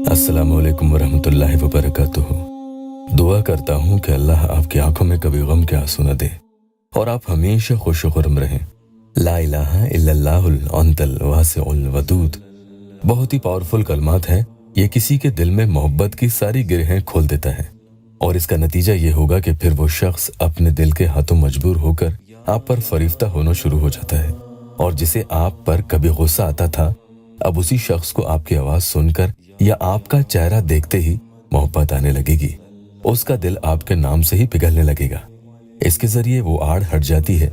अस्सलामु अलैकुम वरहमतुल्लाहि वबरकातुहू। दुआ करता हूँ कि अल्लाह आपकी आंखों में कभी गम के आंसू न दे और आप हमेशा खुश खुर्म रहें। ला इलाहा इल्लल्लाहुल अंतल वासिउल वदूद बहुत ही पावरफुल कलमात है। ये किसी के दिल में मोहब्बत की सारी गिरहें खोल देता है और इसका नतीजा ये होगा कि फिर वो शख्स अपने दिल के हाथों मजबूर होकर आप पर फरिश्ता होना शुरू हो जाता है। और जिसे आप पर कभी गुस्सा आता था, अब उसी शख्स को आपकी आवाज सुनकर या आपका चेहरा देखते ही मोहब्बत आने लगेगी। उसका दिल आपके नाम से ही पिघलने लगेगा। इसके जरिए वो आड़ हट जाती है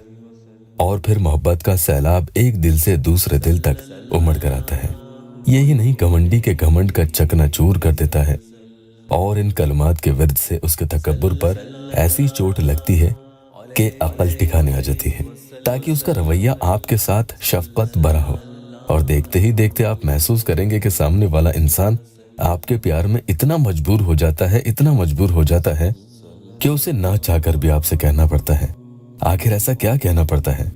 और फिर मोहब्बत का सैलाब एक दिल से दूसरे दिल तक उमड़ कर आता है। यही नहीं, घमंडी के घमंड का चकनाचूर कर देता है और इन कलमात के विर्द से उसके तकब्बुर पर ऐसी चोट लगती है कि अकल ठिकाने आ जाती है, ताकि उसका रवैया आपके साथ शफकत भरा हो। और देखते ही देखते आप महसूस करेंगे कि सामने वाला इंसान आपके प्यार में इतना मजबूर हो जाता है, इतना मजबूर हो जाता है कि उसे ना चाहकर भी आपसे कहना पड़ता है। आखिर ऐसा क्या कहना पड़ता है?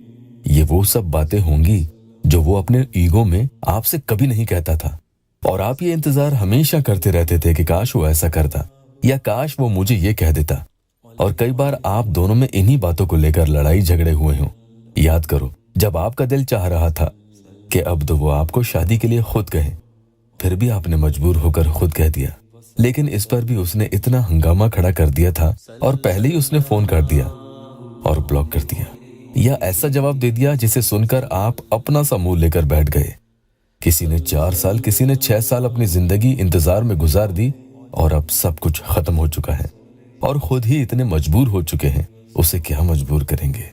ये वो सब बातें होंगी जो वो अपने ईगो में आपसे कभी नहीं कहता था और आप ये इंतजार हमेशा करते रहते थे कि काश वो ऐसा करता या काश वो मुझे ये कह देता। और कई बार आप दोनों में इन्हीं बातों को लेकर लड़ाई झगड़े हुए हों। याद करो, जब आपका दिल चाह रहा था कि अब तो वो आपको शादी के लिए खुद कहे, फिर भी आपने मजबूर होकर खुद कह दिया। लेकिन इस पर भी उसने इतना हंगामा खड़ा कर दिया था और पहले ही उसने फोन कर दिया और ब्लॉक कर दिया या ऐसा जवाब दे दिया जिसे सुनकर आप अपना सा मुंह लेकर बैठ गए। किसी ने 4 साल, किसी ने 6 साल अपनी जिंदगी इंतजार में गुजार दी और अब सब कुछ खत्म हो चुका है और खुद ही इतने मजबूर हो चुके हैं, उसे क्या मजबूर करेंगे?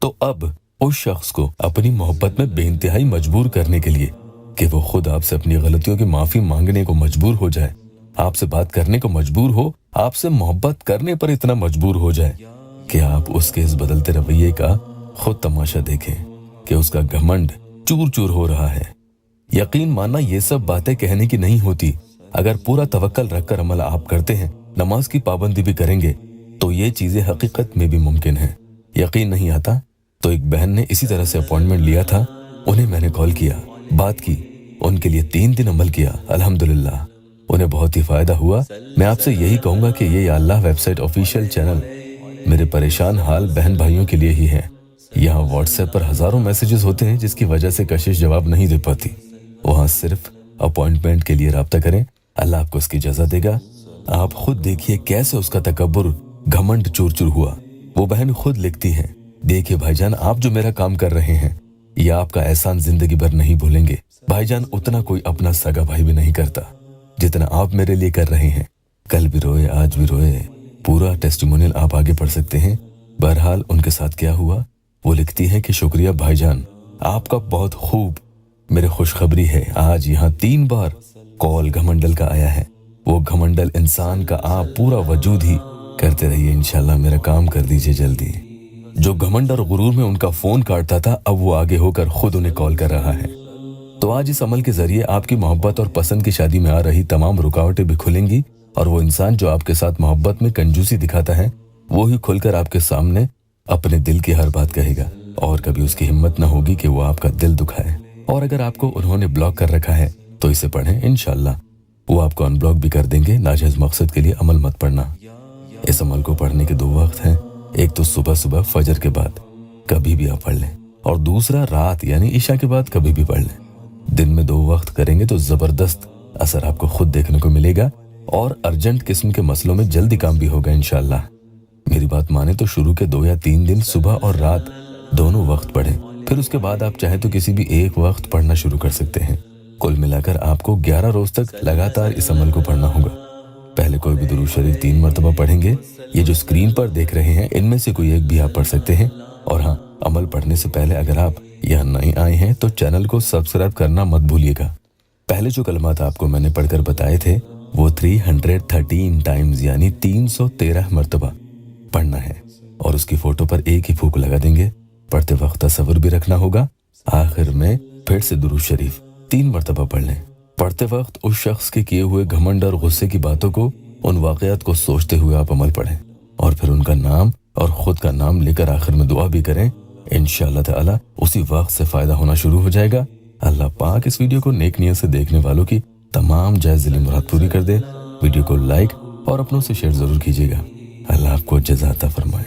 तो अब उस शख्स को अपनी मोहब्बत में बेइंतहाई मजबूर करने के लिए कि वो खुद आपसे अपनी गलतियों की माफी मांगने को मजबूर हो जाए, आपसे बात करने को मजबूर हो, आपसे मोहब्बत करने पर इतना मजबूर हो जाए कि आप उसके इस बदलते रवैये का खुद तमाशा देखें कि उसका घमंड चूर चूर हो रहा है। यकीन मानना, ये सब बातें कहने की नहीं होती। अगर पूरा तवक्कल रखकर अमल आप करते हैं, नमाज की पाबंदी भी करेंगे, तो ये चीजें हकीकत में भी मुमकिन है। यकीन नहीं आता तो एक बहन ने इसी तरह से अपॉइंटमेंट लिया था, उन्हें मैंने कॉल किया, बात की, उनके लिए 3 दिन अमल किया। अल्हम्दुलिल्लाह उन्हें बहुत ही फायदा हुआ। मैं आपसे यही कहूंगा कि ये या अल्लाह वेबसाइट ऑफिशियल चैनल मेरे परेशान हाल बहन भाइयों के लिए ही है। यहाँ व्हाट्सएप पर हजारों मैसेजेस होते हैं जिसकी वजह से कशिश जवाब नहीं दे पाती। वहाँ सिर्फ अपॉइंटमेंट के लिए राब्ता करें, अल्लाह आपको उसकी जज़ा देगा। आप खुद देखिए कैसे उसका तकब्बुर घमंड चूर चूर हुआ। वो बहन खुद लिखती है, देखिए भाईजान, आप जो मेरा काम कर रहे हैं या आपका एहसान जिंदगी भर नहीं भूलेंगे। भाईजान, उतना कोई अपना सगा भाई भी नहीं करता जितना आप मेरे लिए कर रहे हैं। कल भी रोए, आज भी रोए। पूरा टेस्टिमोनियल आप आगे पढ़ सकते हैं। बहरहाल उनके साथ क्या हुआ, वो लिखती है कि शुक्रिया भाईजान, आपका बहुत खूब। मेरे खुशखबरी है, आज यहाँ 3 बार कॉल घमंडल का आया है। वो घमंडल इंसान का आप पूरा वजूद ही करते रहिए, इंशाल्लाह मेरा काम कर दीजिए जल्दी। जो घमंड और गुरूर में उनका फोन काटता था, अब वो आगे होकर खुद उन्हें कॉल कर रहा है। तो आज इस अमल के जरिए आपकी मोहब्बत और पसंद की शादी में आ रही तमाम रुकावटें भी खुलेंगी और वो इंसान जो आपके साथ मोहब्बत में कंजूसी दिखाता है, वो ही खुलकर आपके सामने अपने दिल की हर बात कहेगा और कभी उसकी हिम्मत न होगी कि वो आपका दिल दुखाए। और अगर आपको उन्होंने ब्लॉक कर रखा है तो इसे पढ़ें, इंशाल्लाह वो आपको अनब्लॉक भी कर देंगे। नाजायज मकसद के लिए अमल मत पढ़ना। इस अमल को पढ़ने के 2 वक्त हैं, एक तो सुबह सुबह फजर के बाद कभी भी आप पढ़ लें और दूसरा रात यानी ईशा के बाद कभी भी पढ़ लें। दिन में 2 वक्त करेंगे तो जबरदस्त असर आपको खुद देखने को मिलेगा और अर्जेंट किस्म के मसलों में जल्दी काम भी होगा इंशाल्लाह। मेरी बात माने तो शुरू के 2 या 3 दिन सुबह और रात दोनों वक्त पढ़ें, फिर उसके बाद आप चाहे तो किसी भी एक वक्त पढ़ना शुरू कर सकते हैं। कुल मिलाकर आपको 11 रोज तक लगातार इस अमल को पढ़ना होगा। पहले कोई भी दुरूद शरीफ 3 मरतबा पढ़ेंगे। ये जो स्क्रीन पर देख रहे हैं, इनमें से कोई एक भी आप पढ़ सकते हैं। और हाँ, अमल पढ़ने से पहले अगर आप यहाँ नए आए हैं तो चैनल को सब्सक्राइब करना मत भूलिएगा। पहले जो कलमात आपको मैंने पढ़कर बताए थे वो 313 टाइम्स यानी 313 मरतबा पढ़ना है और उसकी फोटो पर एक ही फूंक लगा देंगे। पढ़ते वक्त तसव्वुर भी रखना होगा। आखिर में फिर से दुरूद शरीफ 3 मरतबा पढ़ लें। पढ़ते वक्त उस शख्स के किए हुए घमंड और गुस्से की बातों को, उन वाकयात को सोचते हुए आप अमल पढ़ें और फिर उनका नाम और खुद का नाम लेकर आखिर में दुआ भी करें। इंशाअल्लाह ताला उसी वक्त से फायदा होना शुरू हो जाएगा अल्लाह पाक इस वीडियो को नेक नियत से देखने वालों की तमाम जायज़ दिली मुराद पूरी कर दे। वीडियो को लाइक और अपनों से शेयर ज़रूर कीजिएगा। अल्लाह आपको जज़ा अता फरमाए।